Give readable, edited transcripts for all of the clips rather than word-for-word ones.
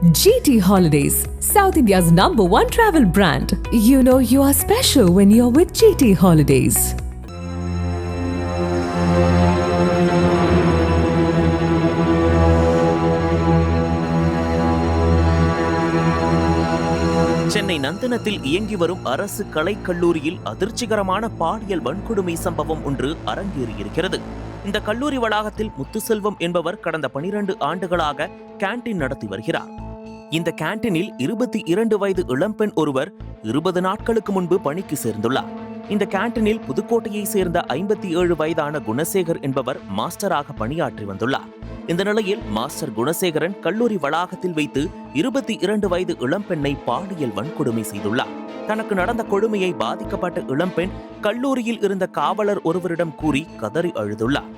GT Holidays, South India's #1 travel brand. You know you are special when you're with GT Holidays. Chennai நந்தனத்தில் இயங்கி வரும் அரசு கலைக் கல்லூரியில் அதிர்ச்சிகரமான பாலியல் வன்கொடுமை சம்பவம் ஒன்று அரங்கேறியிருக்கிறது. இந்த கல்லூரி வளாகத்தில் முத்துசெல்வம் என்பவர் கடந்த 12 ஆண்டுகளாக கேண்டீன் நடத்தி வருகிறார். இந்த கேண்டீனில் 22 வயது இளம்பெண் ஒருவர் 20 நாட்களுக்கு முன்பு பணிக்கு சேர்ந்துள்ளார். இந்த கேண்டீனில் புதுக்கோட்டையை சேர்ந்த 57 வயதான குணசேகர் என்பவர் மாஸ்டராக பணியாற்றி வந்துள்ளார். இந்த நிலையில் மாஸ்டர் குணசேகரன் கல்லூரி வளாகத்தில் வைத்து 22 வயது இளம்பெண்ணை பாலியல் வன்கொடுமை செய்துள்ளார். தனக்கு நடந்த கொடுமையை பாதிக்கப்பட்ட இளம்பெண் கல்லூரியில் இருந்த காவலர் ஒருவரிடம் கூறி கதறி அழுதுள்ளார்.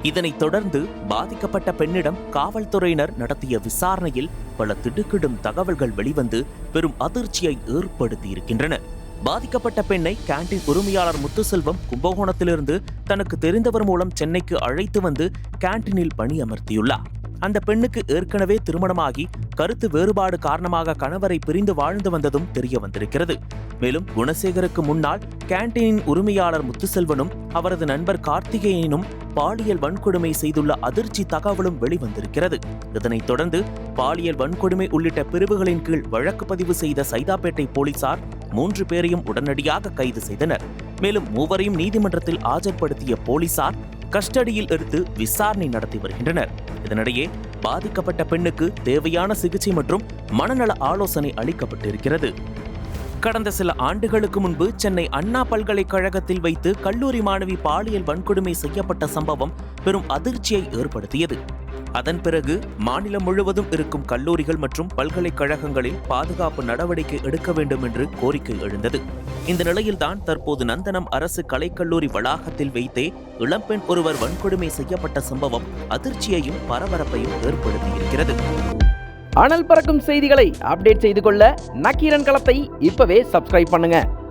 இதனைத் தொடர்ந்து பாதிக்கப்பட்ட பெண்ணிடம் காவல்துறையினர் நடத்திய விசாரணையில் பல திடுக்கிடும் தகவல்கள் வெளிவந்து பெரும் அதிர்ச்சியை ஏற்படுத்தியிருக்கின்றன. பாதிக்கப்பட்ட பெண்ணை கேண்டீன் உரிமையாளர் முத்துசெல்வம் கும்பகோணத்திலிருந்து தனக்கு தெரிந்தவர் மூலம் சென்னைக்கு அழைத்து வந்து கேண்டீனில் பணியமர்த்தியுள்ளார். அந்த பெண்ணுக்கு ஏற்கனவே திருமணமாகி கருத்து வேறுபாடு காரணமாக கணவரை பிரிந்து வாழ்ந்து வந்ததும் தெரிய வந்திருக்கிறது. மேலும் குணசேகருக்கு முன்னால் கேண்டீனின் உரிமையாளர் முத்துசெல்வனும் அவரது நண்பர் கார்த்திகேயனும் பாலியல் வன்கொடுமை செய்துள்ள அதிர்ச்சி தகவலும் வெளிவந்திருக்கிறது. இதனைத் தொடர்ந்து பாலியல் வன்கொடுமை உள்ளிட்ட பிரிவுகளின் கீழ் வழக்கு பதிவு செய்த சைதாப்பேட்டை போலீசார் 3 பேரையும் உடனடியாக கைது செய்தனர். மேலும் 3வரையும் நீதிமன்றத்தில் ஆஜர்படுத்திய போலீசார் கஸ்டடியில் எடுத்து விசாரணை நடத்தி வருகின்றனர். இதனிடையே பாதிக்கப்பட்ட பெண்ணுக்கு தேவையான சிகிச்சை மற்றும் மனநல ஆலோசனை அளிக்கப்பட்டிருக்கிறது. கடந்த சில ஆண்டுகளுக்கு முன்பு சென்னை அண்ணா பல்கலைக்கழகத்தில் வைத்து கல்லூரி மாணவி பாலியல் வன்கொடுமை செய்யப்பட்ட சம்பவம் பெரும் அதிர்ச்சியை ஏற்படுத்தியது. அதன் பிறகு மாநிலம் முழுவதும் இருக்கும் கல்லூரிகள் மற்றும் பல்கலைக்கழகங்களில் பாதுகாப்பு நடவடிக்கை எடுக்க வேண்டும் என்று கோரிக்கை எழுந்தது. இந்த நிலையில்தான் தற்போது நந்தனம் அரசு கலைக்கல்லூரி வளாகத்தில் வைத்தே இளம்பெண் ஒருவர் வன்கொடுமை செய்யப்பட்ட சம்பவம் அதிர்ச்சியையும் பரபரப்பையும் ஏற்படுத்தியிருக்கிறது. அனல் பறக்கும் செய்திகளை அப்டேட் செய்து கொள்ள நக்கீரன் களத்தை இப்பவே சப்ஸ்கிரைப் பண்ணுங்க.